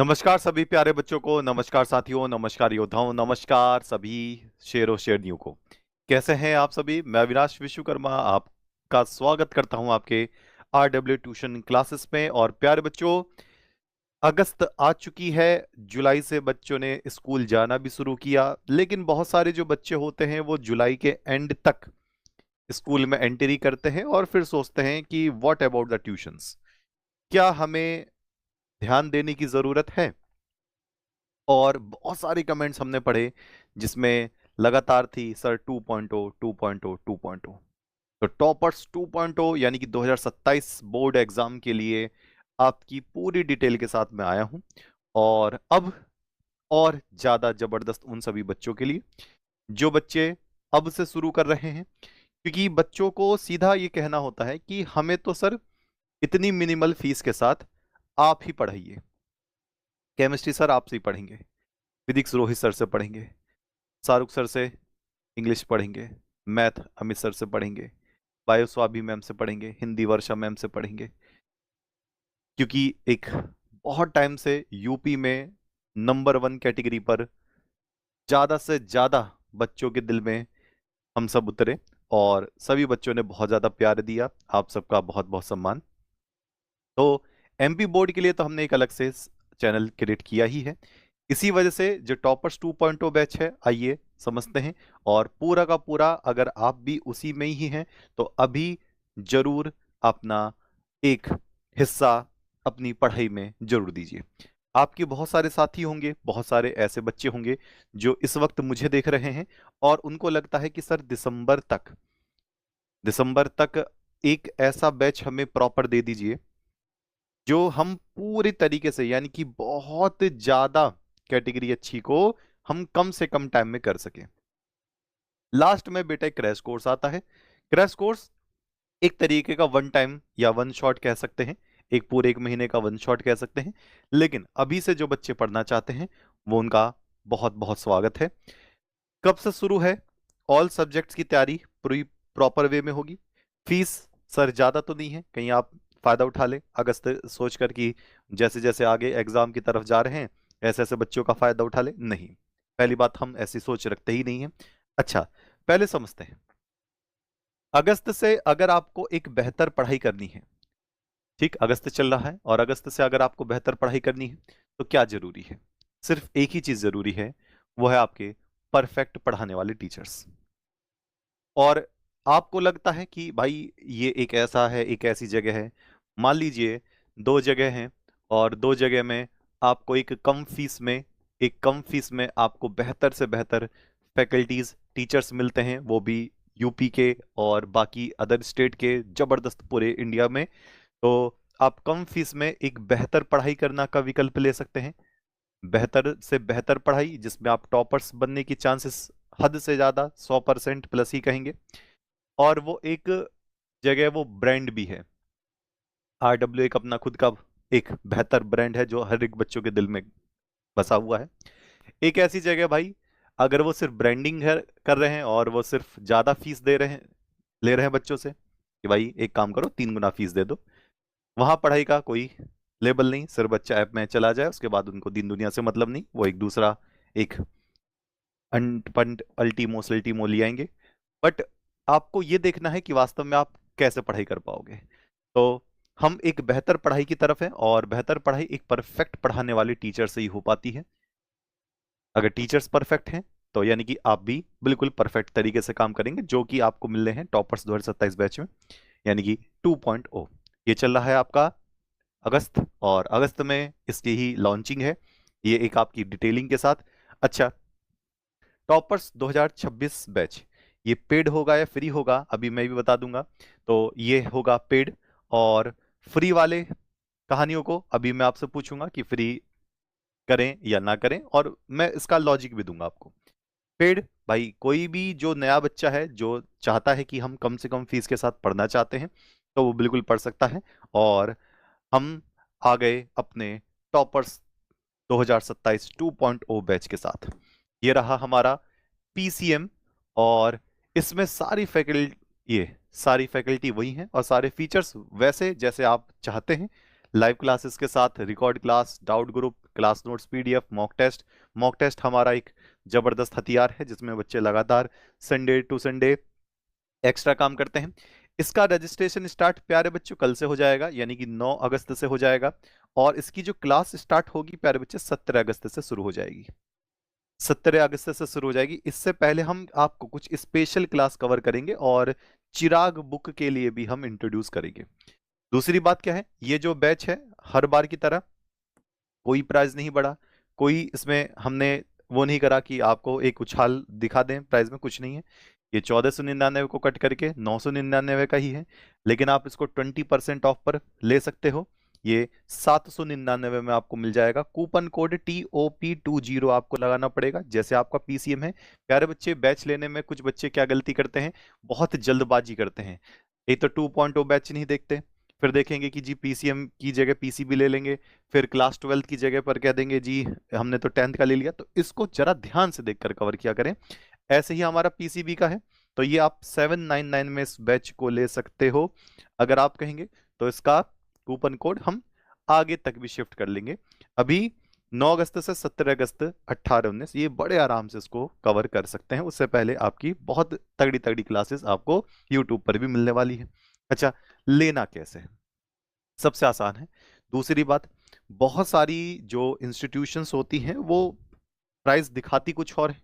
नमस्कार सभी प्यारे बच्चों को, नमस्कार साथियों, नमस्कार योद्धाओं, नमस्कार सभी शेरों शेरनियों को। कैसे हैं आप सभी? मैं अविनाश विश्वकर्मा आपका स्वागत करता हूं आपके RW ट्यूशन क्लासेस में। और प्यारे बच्चों, अगस्त आ चुकी है, जुलाई से बच्चों ने स्कूल जाना भी शुरू किया। लेकिन बहुत सारे जो बच्चे होते हैं वो जुलाई के एंड तक स्कूल में एंट्री करते हैं और फिर सोचते हैं कि व्हाट अबाउट द ट्यूशंस, क्या हमें ध्यान देने की जरूरत है? और बहुत सारे कमेंट्स हमने पढ़े जिसमें लगातार थी, सर 2.0 2.0 2.0। तो टॉपर्स 2.0 यानी कि 2027 बोर्ड एग्जाम के लिए आपकी पूरी डिटेल के साथ मैं आया हूं। और अब और ज्यादा जबरदस्त उन सभी बच्चों के लिए जो बच्चे अब से शुरू कर रहे हैं, क्योंकि बच्चों को सीधा ये कहना होता है कि हमें तो सर इतनी मिनिमल फीस के साथ आप ही पढ़ाइए। केमिस्ट्री सर आपसे ही पढ़ेंगे, फिजिक्स रोहित सर से पढ़ेंगे, शाहरुख सर से इंग्लिश पढ़ेंगे, मैथ अमित सर से पढ़ेंगे, बायो स्वाभी मैम से पढ़ेंगे, हिंदी वर्षा मैम से पढ़ेंगे। क्योंकि एक बहुत टाइम से यूपी में नंबर 1 कैटेगरी पर ज्यादा से ज्यादा बच्चों के दिल में हम सब उतरे और सभी बच्चों ने बहुत ज्यादा प्यार दिया। आप सबका बहुत बहुत सम्मान। तो MP बोर्ड के लिए तो हमने एक अलग से चैनल क्रिएट किया ही है। इसी वजह से जो टॉपर्स 2.0 बैच है, आइए समझते हैं। और पूरा का पूरा अगर आप भी उसी में ही हैं तो अभी जरूर अपना एक हिस्सा अपनी पढ़ाई में जरूर दीजिए। आपके बहुत सारे साथी होंगे, बहुत सारे ऐसे बच्चे होंगे जो इस वक्त मुझे देख रहे हैं और उनको लगता है कि सर दिसंबर तक एक ऐसा बैच हमें प्रॉपर दे दीजिए जो हम पूरी तरीके से, यानी कि बहुत ज्यादा कैटेगरी अच्छी को हम कम से कम टाइम में कर सकें। लास्ट में बेटा एक क्रैश कोर्स आता है। क्रैश कोर्स एक तरीके का वन टाइम या वन शॉट कह सकते हैं, एक पूरे 1 महीने का वन शॉट कह सकते हैं। लेकिन अभी से जो बच्चे पढ़ना चाहते हैं वो उनका बहुत बहुत स्वागत है। कब से शुरू है? ऑल सब्जेक्ट्स की तैयारी पूरी प्रॉपर वे में होगी। फीस सर ज्यादा तो नहीं है, कहीं आप फायदा उठा ले अगस्त सोचकर कि जैसे जैसे आगे एग्जाम की तरफ जा रहे हैं ऐसे ऐसे बच्चों का फायदा उठा ले। नहीं, पहली बात हम ऐसी सोच रखते ही नहीं है। अच्छा, पहले समझते हैं। अगस्त से अगर आपको एक बेहतर पढ़ाई करनी है, ठीक, अगस्त चल रहा है और अगस्त से अगर आपको बेहतर पढ़ाई करनी है तो क्या जरूरी है? सिर्फ एक ही चीज जरूरी है, वो है आपके परफेक्ट पढ़ाने वाले टीचर्स। और आपको लगता है कि भाई ये एक ऐसा है, एक ऐसी जगह है, मान लीजिए 2 जगह हैं और 2 जगह में आपको एक कम फीस में आपको बेहतर से बेहतर फैकल्टीज टीचर्स मिलते हैं, वो भी यूपी के और बाकी अदर स्टेट के, जबरदस्त पूरे इंडिया में। तो आप कम फीस में एक बेहतर पढ़ाई करना का विकल्प ले सकते हैं। बेहतर से बेहतर पढ़ाई जिसमें आप टॉपर्स बनने की चांसेस हद से ज्यादा 100% प्लस ही कहेंगे। और वो एक जगह, वो ब्रांड भी है। RW एक अपना खुद का एक बेहतर ब्रांड है जो हर एक बच्चों के दिल में बसा हुआ है। एक ऐसी जगह भाई, अगर वो सिर्फ ब्रांडिंग है कर रहे हैं और वो सिर्फ ज्यादा फीस ले रहे हैं बच्चों से कि भाई एक काम करो 3 गुना फीस दे दो, वहां पढ़ाई का कोई लेबल नहीं। सिर्फ बच्चा ऐप में चला जाए, उसके बाद उनको दीन दुनिया से मतलब नहीं, वो एक दूसरा एक अंट पंट अल्टीमो सल्टीमो ले आएंगे। बट आपको ये देखना है कि वास्तव में आप कैसे पढ़ाई कर पाओगे। तो हम एक बेहतर पढ़ाई की तरफ है और बेहतर पढ़ाई एक परफेक्ट पढ़ाने वाले टीचर से ही हो पाती है। अगर टीचर्स परफेक्ट हैं तो यानी कि आप भी बिल्कुल परफेक्ट तरीके से काम करेंगे, जो कि आपको मिल रहे हैं टॉपर्स 2027 बैच में, यानी कि 2.0। ये चल रहा है आपका अगस्त, और अगस्त में इसकी ही लॉन्चिंग है, ये एक आपकी डिटेलिंग के साथ। अच्छा, टॉपर्स 2026 बैच ये पेड होगा या फ्री होगा अभी मैं भी बता दूंगा। तो ये होगा पेड। और फ्री वाले कहानियों को अभी मैं आपसे पूछूंगा कि फ्री करें या ना करें, और मैं इसका लॉजिक भी दूंगा आपको। पेड भाई, कोई भी जो नया बच्चा है जो चाहता है कि हम कम से कम फीस के साथ पढ़ना चाहते हैं तो वो बिल्कुल पढ़ सकता है। और हम आ गए अपने टॉपर्स 2027 2.0 बैच के साथ। ये रहा हमारा PCM। और इसमें सारी फैकल्टी वही हैं और सारे फीचर्स वैसे जैसे आप चाहते हैं। लाइव क्लासेस के साथ record class, doubt group, class notes PDF, mock test हमारा एक जबरदस्त हथियार है जिसमें बच्चे लगातार संडे टू संडे एक्स्ट्रा काम करते हैं। इसका रजिस्ट्रेशन स्टार्ट प्यारे बच्चों कल से हो जाएगा, यानी कि 9 अगस्त से हो जाएगा। और इसकी जो क्लास स्टार्ट होगी प्यारे बच्चे 17 अगस्त से शुरू हो जाएगी। 17 अगस्त से शुरू हो जाएगी। इससे पहले हम आपको कुछ स्पेशल क्लास कवर करेंगे और चिराग बुक के लिए भी हम इंट्रोड्यूस करेंगे। दूसरी बात क्या है, ये जो बैच है हर बार की तरह कोई प्राइस नहीं बढ़ा, कोई इसमें हमने वो नहीं करा कि आपको एक उछाल दिखा दें, प्राइस में कुछ नहीं है। ये 1499 को कट करके 999 का ही है, लेकिन आप इसको 20% ऑफ पर ले सकते हो। ये 799 में आपको मिल जाएगा। कूपन कोड TOP20 आपको लगाना पड़ेगा जैसे आपका PCM है। प्यारे बच्चे, बैच लेने में कुछ बच्चे क्या गलती करते हैं, बहुत जल्दबाजी करते हैं। एक तो 2.0 बैच नहीं देखते, फिर देखेंगे कि जी PCM की जगह PCB ले लेंगे, फिर क्लास 12 की जगह पर कह देंगे जी हमने तो 10th का ले लिया। तो इसको जरा ध्यान से देखकर कवर किया करें। ऐसे ही हमारा PCB का है, तो ये आप 799 में इस बैच को ले सकते हो अगर आप कहेंगे। तो इसका कूपन कोड हम आगे तक भी शिफ्ट कर लेंगे। अभी 9 अगस्त से 17 अगस्त 18-19 ये बड़े आराम से इसको कवर कर सकते हैं। उससे पहले आपकी बहुत तगड़ी तगड़ी क्लासेस आपको यूट्यूब पर भी मिलने वाली है। अच्छा, लेना कैसे है? सबसे आसान है। दूसरी बात, बहुत सारी जो इंस्टीट्यूशंस होती हैं वो प्राइस दिखाती कुछ और है,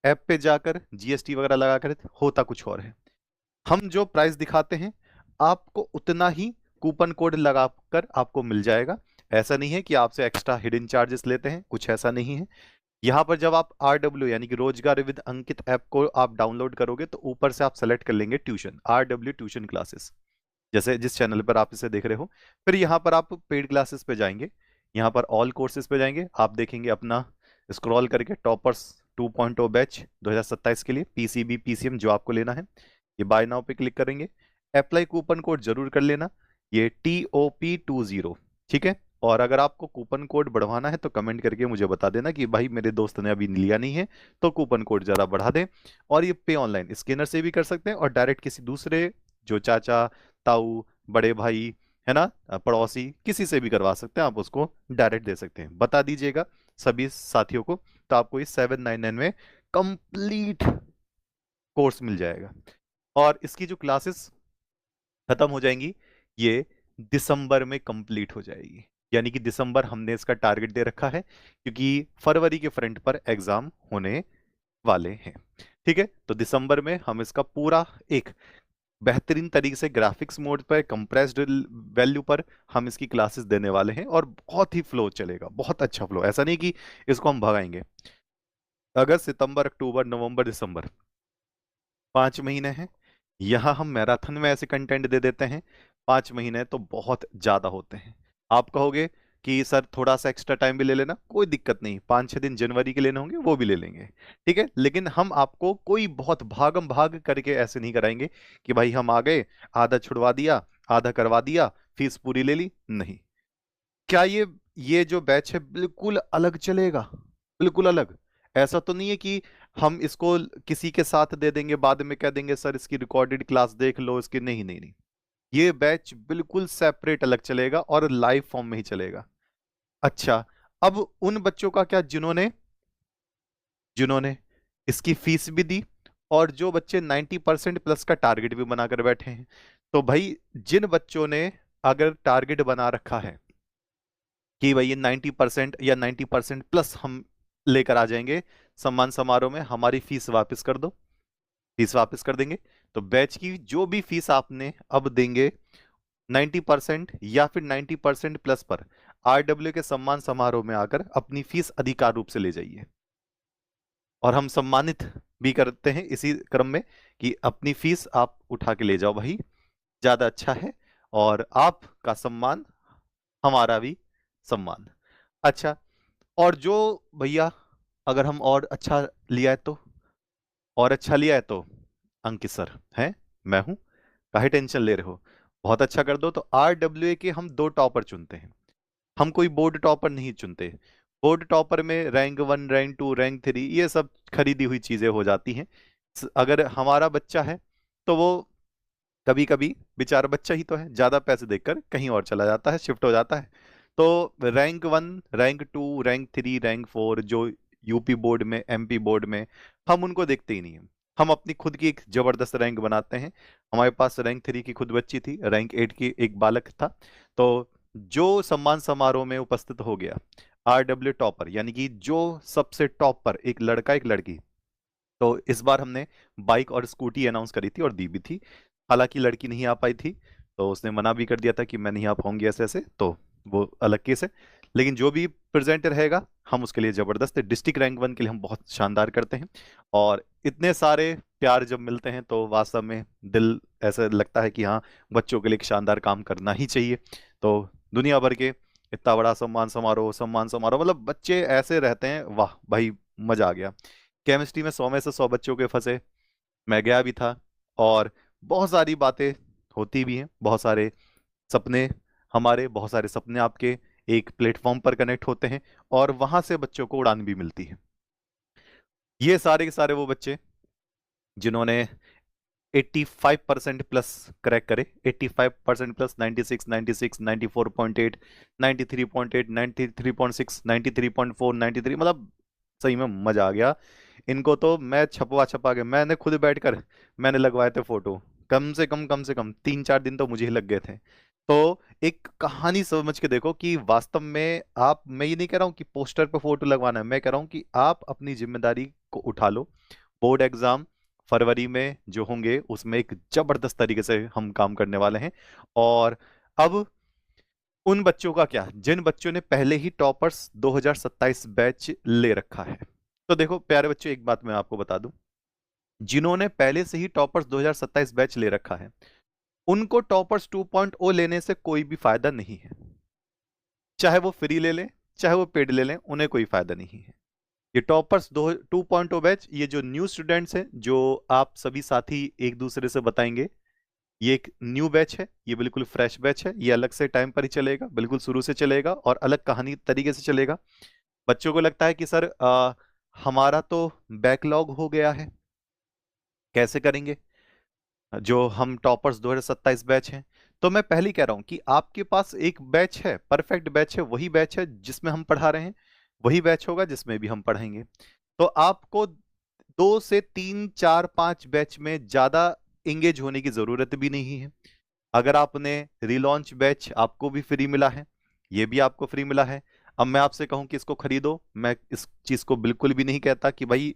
ऐप पे जाकर GST वगैरह लगाकर होता कुछ और है। हम जो प्राइस दिखाते हैं आपको उतना ही कूपन कोड लगाकर आपको मिल जाएगा। ऐसा नहीं है कि आपसे एक्स्ट्रा हिडन चार्जेस लेते हैं, कुछ ऐसा नहीं है। यहाँ पर जब आप RW यानी कि रोजगार विद अंकित ऐप को आप डाउनलोड करोगे तो ऊपर से आप सेलेक्ट कर लेंगे ट्यूशन, RW ट्यूशन क्लासेस, जैसे जिस चैनल पर आप इसे देख रहे हो। फिर यहाँ पर आप पेड क्लासेस पे जाएंगे, यहाँ पर ऑल कोर्सेज पे जाएंगे, आप देखेंगे अपना स्क्रॉल करके टॉपर्स 2.0 बैच 2027 के लिए PCB PCM जो आपको लेना है, ये बाय नाउ पे क्लिक करेंगे। अप्लाई कूपन कोड जरूर कर लेना, ये TOP20, ठीक है। और अगर आपको कूपन कोड बढ़वाना है तो कमेंट करके मुझे बता देना कि भाई मेरे दोस्त ने अभी लिया नहीं है, तो कूपन कोड जरा बढ़ा दें। और ये पे ऑनलाइन स्कैनर से भी कर सकते हैं और डायरेक्ट किसी दूसरे जो चाचा ताऊ बड़े भाई है ना, पड़ोसी किसी से भी करवा सकते हैं, आप उसको डायरेक्ट दे सकते हैं। बता दीजिएगा सभी साथियों को, तो आपको इस 799 में कंप्लीट कोर्स मिल जाएगा। और इसकी जो क्लासेस खत्म हो जाएंगी ये दिसंबर में कंप्लीट हो जाएगी, यानी कि दिसंबर हमने इसका टारगेट दे रखा है क्योंकि फरवरी के फ्रंट पर एग्जाम होने वाले हैं। ठीक है, तो दिसंबर में हम इसका पूरा एक बेहतरीन तरीके से ग्राफिक्स मोड पर कंप्रेस्ड वैल्यू पर हम इसकी क्लासेस देने वाले हैं और बहुत ही फ्लो चलेगा, बहुत अच्छा फ्लो। ऐसा नहीं कि इसको हम भगाएंगे। अगस्त सितंबर अक्टूबर नवंबर दिसंबर 5 महीने हैं। यहां हम मैराथन में ऐसे कंटेंट दे देते हैं, 5 महीने तो बहुत ज्यादा होते हैं। आप कहोगे कि सर थोड़ा सा एक्स्ट्रा टाइम भी ले लेना, कोई दिक्कत नहीं, 5-6 दिन जनवरी के लेने होंगे वो भी ले लेंगे, ठीक है। लेकिन हम आपको कोई बहुत भागम भाग करके ऐसे नहीं कराएंगे कि भाई हम आ गए, आधा छुड़वा दिया, आधा करवा दिया, फीस पूरी ले ली, नहीं। क्या ये जो बैच है बिल्कुल अलग चलेगा, बिल्कुल अलग। ऐसा तो नहीं है कि हम इसको किसी के साथ दे देंगे बाद में कह देंगे सर इसकी रिकॉर्डेड क्लास देख लो इसकी, नहीं नहीं नहीं। ये बैच बिल्कुल सेपरेट अलग चलेगा और लाइव फॉर्म में ही चलेगा। अच्छा, अब उन बच्चों का क्या जिन्होंने जिन्होंने इसकी फीस भी दी और जो बच्चे 90% प्लस का टारगेट भी बनाकर बैठे हैं। तो भाई जिन बच्चों ने अगर टारगेट बना रखा है कि भाई ये 90% या 90% प्लस हम लेकर आ जाएंगे सम्मान समारोह में, हमारी फीस वापस कर दो, फीस वापस कर देंगे। तो बैच की जो भी फीस आपने अब देंगे 90% या फिर 90% प्लस पर RW के सम्मान समारोह में आकर अपनी फीस अधिकार रूप से ले जाइए। और हम सम्मानित भी करते हैं इसी क्रम में कि अपनी फीस आप उठा के ले जाओ भाई, ज्यादा अच्छा है और आपका सम्मान हमारा भी सम्मान। अच्छा, और जो भैया अगर हम और अच्छा लिया है तो, और अच्छा लिया है तो अंकित सर हैं, मैं हूं, काहे टेंशन ले रहे हो, बहुत अच्छा कर दो। तो RWA के हम 2 टॉपर चुनते हैं, हम कोई बोर्ड टॉपर नहीं चुनते। बोर्ड टॉपर में रैंक 1 रैंक 2 रैंक 3 ये सब खरीदी हुई चीजें हो जाती हैं। अगर हमारा बच्चा है तो वो कभी कभी बेचारा बच्चा ही तो है, ज्यादा पैसे देकर कहीं और चला जाता है, शिफ्ट हो जाता है। तो रैंक 1, रैंक 2, रैंक 3, रैंक 4 जो यूपी बोर्ड में, एमपी बोर्ड में, हम उनको देखते ही नहीं है। हम अपनी खुद की एक जबरदस्त रैंक बनाते हैं। हमारे पास रैंक 3 की खुद बच्ची थी, रैंक 8 की एक बालक था। तो जो सम्मान समारोह में उपस्थित हो गया, RW टॉपर, यानी कि जो सबसे टॉप पर एक लड़का एक लड़की, तो इस बार हमने बाइक और स्कूटी अनाउंस करी थी और दी भी थी। हालांकि लड़की नहीं आ पाई थी, तो उसने मना भी कर दिया था कि मैं नहीं आ पाऊंगी ऐसे ऐसे, तो वो अलग केस है। लेकिन जो भी प्रेजेंट रहेगा, हम उसके लिए जबरदस्त है। डिस्ट्रिक्ट रैंक 1 के लिए हम बहुत शानदार करते हैं। और इतने सारे प्यार जब मिलते हैं तो वास्तव में दिल ऐसा लगता है कि हाँ, बच्चों के लिए एक शानदार काम करना ही चाहिए। तो दुनिया भर के इतना बड़ा सम्मान समारोह, मतलब बच्चे ऐसे रहते हैं, वाह भाई, मजा आ गया। केमिस्ट्री में 100 में से 100 बच्चों के फंसे, मैं गया भी था। और बहुत सारी बातें होती भी हैं, बहुत सारे सपने हमारे, बहुत सारे सपने आपके एक प्लेटफॉर्म पर कनेक्ट होते हैं, और वहां से बच्चों को उड़ान भी मिलती है। ये सारे के सारे वो बच्चे जिन्होंने 85% प्लस क्रैक करे, 85% प्लस, 96, 96, 94.8, 93.8, 93.6, 93.4, 93, मतलब सही में मजा आ गया। इनको तो मैं छपवा छपा के, मैंने खुद बैठकर मैंने लगवाए थे फोटो। कम से कम 3-4 दिन तो मुझे ही लग गए थे। तो एक कहानी समझ के देखो कि वास्तव में आप, मैं ये नहीं कह रहा हूँ कि पोस्टर पे फोटो लगवाना है, मैं कह रहा हूँ कि आप अपनी जिम्मेदारी को उठा लो। बोर्ड एग्जाम फरवरी में जो होंगे, उसमें एक जबरदस्त तरीके से हम काम करने वाले हैं। और अब उन बच्चों का क्या, जिन बच्चों ने पहले ही टॉपर्स 2027 बैच ले रखा है। तो देखो प्यारे बच्चों, एक बात मैं आपको बता दूं, जिन्होंने पहले से ही टॉपर्स 2027 बैच ले रखा है, उनको टॉपर्स 2.0 लेने से कोई भी फायदा नहीं है। चाहे वो फ्री ले लें, चाहे वो पेड ले लें, उन्हें कोई फायदा नहीं है। ये टॉपर्स दो 2.0 बैच, ये जो न्यू स्टूडेंट्स हैं, जो आप सभी साथी एक दूसरे से बताएंगे, ये एक न्यू बैच है, ये बिल्कुल फ्रेश बैच है। ये अलग से टाइम पर ही चलेगा, बिल्कुल शुरू से चलेगा और अलग कहानी तरीके से चलेगा। बच्चों को लगता है कि सर हमारा तो बैकलॉग हो गया है, कैसे करेंगे जो हम टॉपर्स 2027 बैच हैं। तो मैं पहले ही कह रहा हूं कि आपके पास एक बैच है, परफेक्ट बैच है, वही बैच है जिसमें हम पढ़ा रहे हैं, वही बैच होगा जिसमें भी हम पढ़ाएंगे। तो आपको 2 से 3, 4, 5 बैच में ज्यादा इंगेज होने की जरूरत भी नहीं है। अगर आपने रिलॉन्च बैच, आपको भी फ्री मिला है, ये भी आपको फ्री मिला है। अब मैं आपसे कहूं कि इसको खरीदो, मैं इस चीज को बिल्कुल भी नहीं कहता कि भाई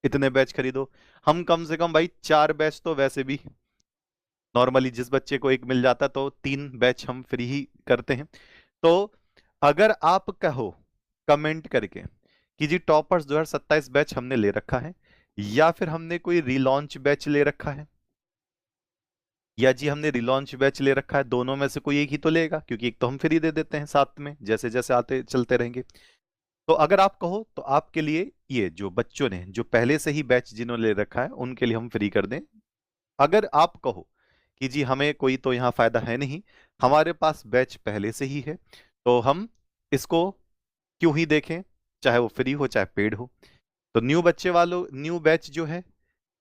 इतने बैच खरीदो। हम कम से कम भाई 4 बैच तो वैसे भी नॉर्मली, जिस बच्चे को एक मिल जाता तो 3 बैच हम फ्री ही करते हैं। तो अगर आप कहो कमेंट करके कि जी टॉपर्स 2027 बैच हमने ले रखा है, या फिर हमने कोई रिलॉन्च बैच ले रखा है, या जी हमने रिलॉन्च बैच ले रखा है, दोनों में से कोई एक ही तो लेगा, क्योंकि एक तो हम फ्री दे देते हैं साथ में, जैसे जैसे आते चलते रहेंगे। तो अगर आप कहो तो आपके लिए ये जो बच्चों ने, जो पहले से ही बैच जिन्होंने ले रखा है, उनके लिए हम फ्री कर दें। अगर आप कहो कि जी हमें कोई तो यहाँ फायदा है नहीं, हमारे पास बैच पहले से ही है, तो हम इसको क्यों ही देखें, चाहे वो फ्री हो चाहे पेड हो। तो न्यू बच्चे वालों, न्यू बैच जो है,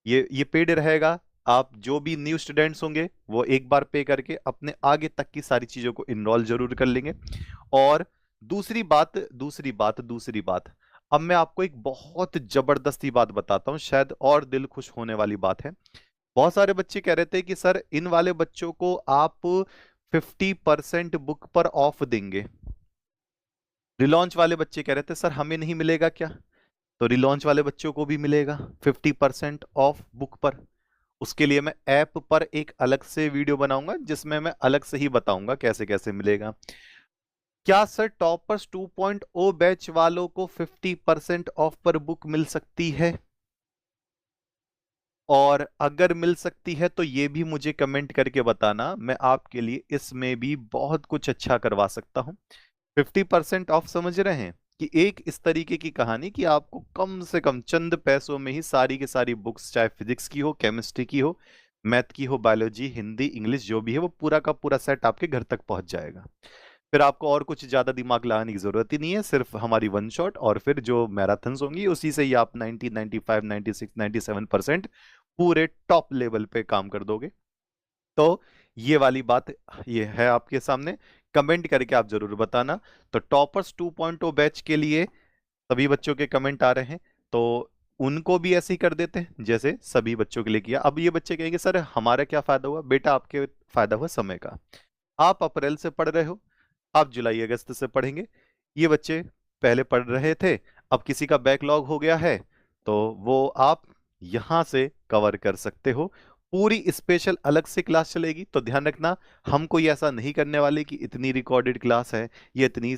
ये पेड रहेगा। आप जो भी न्यू स्टूडेंट्स होंगे, वो एक बार पे करके अपने आगे तक की सारी चीजों को इनरोल जरूर कर लेंगे। और दूसरी बात, अब मैं आपको एक बहुत जबरदस्ती बात बताता हूं, शायद और दिल खुश होने वाली बात है। बहुत सारे बच्चे कह रहे थे कि सर इन वाले बच्चों को आप 50% बुक पर ऑफ देंगे। रिलॉन्च वाले बच्चे कह रहे थे सर हमें नहीं मिलेगा क्या? तो रिलॉन्च वाले बच्चों को भी मिलेगा 50% ऑफ बुक पर। उसके लिए मैं ऐप पर एक अलग से वीडियो बनाऊंगा, जिसमें मैं अलग से ही बताऊंगा कैसे कैसे मिलेगा। क्या सर टॉपर्स 2.0 बैच वालों को 50% ऑफ पर बुक मिल सकती है? और अगर मिल सकती है तो ये भी मुझे कमेंट करके बताना, मैं आपके लिए इसमें भी बहुत कुछ अच्छा करवा सकता हूं। 50% ऑफ समझ रहे हैं कि एक इस तरीके की कहानी कि आपको कम से कम चंद पैसों में ही सारी की सारी बुक्स, चाहे फिजिक्स की हो, केमिस्ट्री की हो, मैथ की हो, बायोलॉजी, हिंदी, इंग्लिश, जो भी है, वो पूरा का पूरा सेट आपके घर तक पहुंच जाएगा। फिर आपको और कुछ ज्यादा दिमाग लगाने की जरूरत ही नहीं है, सिर्फ हमारी वन शॉट और फिर जो मैराथन्स होंगी उसी से ही आप 90, 95, 96, 97% पूरे टॉप लेवल पे काम कर दोगे। तो ये वाली बात ये है आपके सामने। कमेंट करके आप जरूर बताना। तो टॉपर्स 2.0 बैच के लिए सभी बच्चों के कमेंट आ रहे हैं, तो उनको भी ऐसे ही कर देते हैं जैसे सभी बच्चों के लिए किया। अब ये बच्चे कहेंगे सर हमारा क्या फायदा हुआ? बेटा आपके फायदा हुआ समय का। आप अप्रैल से पढ़ रहे हो, आप जुलाई अगस्त से पढ़ेंगे। ये बच्चे पहले पढ़ रहे थे, अब किसी का बैकलॉग हो गया है, तो वो आप यहां से कवर कर सकते हो। पूरी स्पेशल अलग से क्लास चलेगी, तो ध्यान रखना हम कोई ऐसा नहीं करने वाले कि इतनी रिकॉर्डेड क्लास है, ये इतनी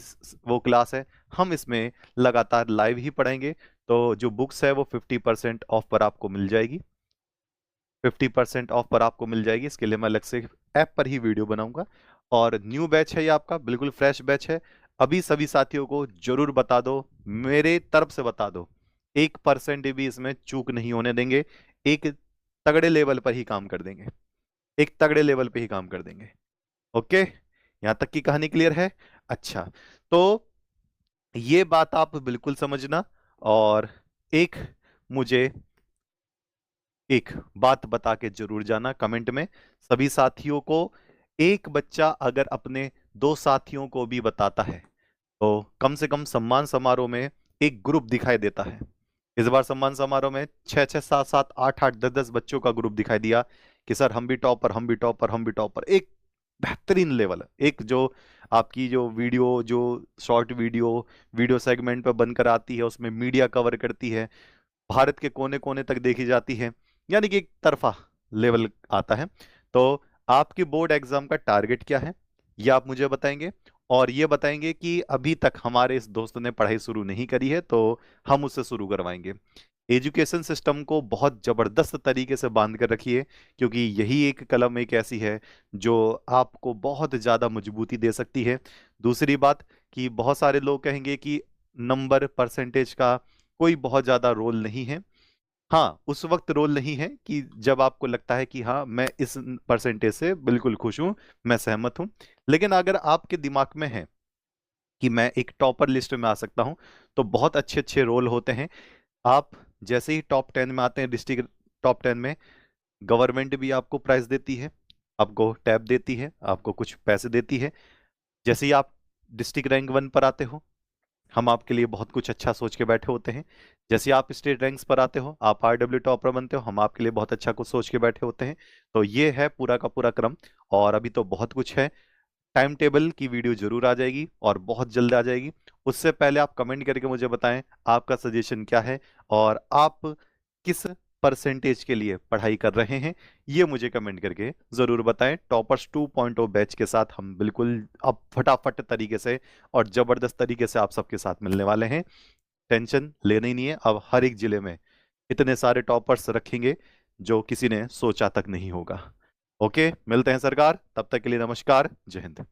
वो क्लास है। हम इसमें लगातार लाइव ही पढ़ेंगे। तो जो बुक्स है वो 50% ऑफ पर आपको मिल जाएगी, 50% ऑफ पर आपको मिल जाएगी। इसके लिए मैं अलग से ऐप पर ही वीडियो बनाऊंगा। और न्यू बैच है ये आपका, बिल्कुल फ्रेश बैच है। अभी सभी साथियों को जरूर बता दो, मेरे तरफ से बता दो, 1% भी इसमें चूक नहीं होने देंगे। एक तगड़े लेवल पर ही काम कर देंगे, एक तगड़े लेवल पे ही काम कर देंगे। ओके, यहां तक की कहानी क्लियर है? अच्छा, तो ये बात आप बिल्कुल समझना। और एक मुझे एक बात बता के जरूर जाना कमेंट में सभी साथियों को। एक बच्चा अगर अपने दो साथियों को भी बताता है, तो कम से कम सम्मान समारोह में एक ग्रुप दिखाई देता है। इस बार सम्मान समारोह में 6 6 7 7 8 8 10 10 बच्चों का ग्रुप दिखाई दिया कि सर हम भी टॉपर, हम भी टॉपर, हम भी टॉपर। एक बेहतरीन लेवल, एक जो आपकी जो वीडियो, जो शॉर्ट वीडियो वीडियो सेगमेंट पर बनकर आती है, उसमें मीडिया कवर करती है, भारत के कोने कोने तक देखी जाती है, यानी कि एक तरफा लेवल आता है। तो आपके बोर्ड एग्जाम का टारगेट क्या है, ये आप मुझे बताएंगे। और ये बताएंगे कि अभी तक हमारे इस दोस्त ने पढ़ाई शुरू नहीं करी है, तो हम उससे शुरू करवाएंगे। एजुकेशन सिस्टम को बहुत जबरदस्त तरीके से बांध कर रखिए, क्योंकि यही एक कलम एक ऐसी है जो आपको बहुत ज्यादा मजबूती दे सकती है। दूसरी बात कि बहुत सारे लोग कहेंगे कि नंबर परसेंटेज का कोई बहुत ज्यादा रोल नहीं है। हाँ, उस वक्त रोल नहीं है कि जब आपको लगता है कि हाँ मैं इस परसेंटेज से बिल्कुल खुश हूं, मैं सहमत हूं। लेकिन अगर आपके दिमाग में है कि मैं एक टॉपर लिस्ट में आ सकता हूं, तो बहुत अच्छे अच्छे रोल होते हैं। आप जैसे ही टॉप 10 में आते हैं, डिस्ट्रिक्ट टॉप 10 में, गवर्नमेंट भी आपको प्राइज देती है, आपको टैब देती है, आपको कुछ पैसे देती है। जैसे ही आप डिस्ट्रिक्ट रैंक 1 पर आते हो, हम आपके लिए बहुत कुछ अच्छा सोच के बैठे होते हैं। जैसे आप स्टेट रैंक्स पर आते हो, आप आरडब्ल्यू टॉपर बनते हो, हम आपके लिए बहुत अच्छा कुछ सोच के बैठे होते हैं। तो ये है पूरा का पूरा क्रम। और अभी तो बहुत कुछ है। टाइम टेबल की वीडियो जरूर आ जाएगी और बहुत जल्द आ जाएगी। उससे पहले आप कमेंट करके मुझे बताएं आपका सजेशन क्या है, और आप किस परसेंटेज के लिए पढ़ाई कर रहे हैं, ये मुझे कमेंट करके जरूर बताएं। टॉपर्स 2.0 बैच के साथ हम बिल्कुल अब फटाफट तरीके से और जबरदस्त तरीके से आप सबके साथ मिलने वाले हैं। टेंशन लेना ही नहीं है। अब हर एक जिले में इतने सारे टॉपर्स रखेंगे जो किसी ने सोचा तक नहीं होगा। ओके, मिलते हैं सरकार, तब तक के लिए नमस्कार, जय हिंद।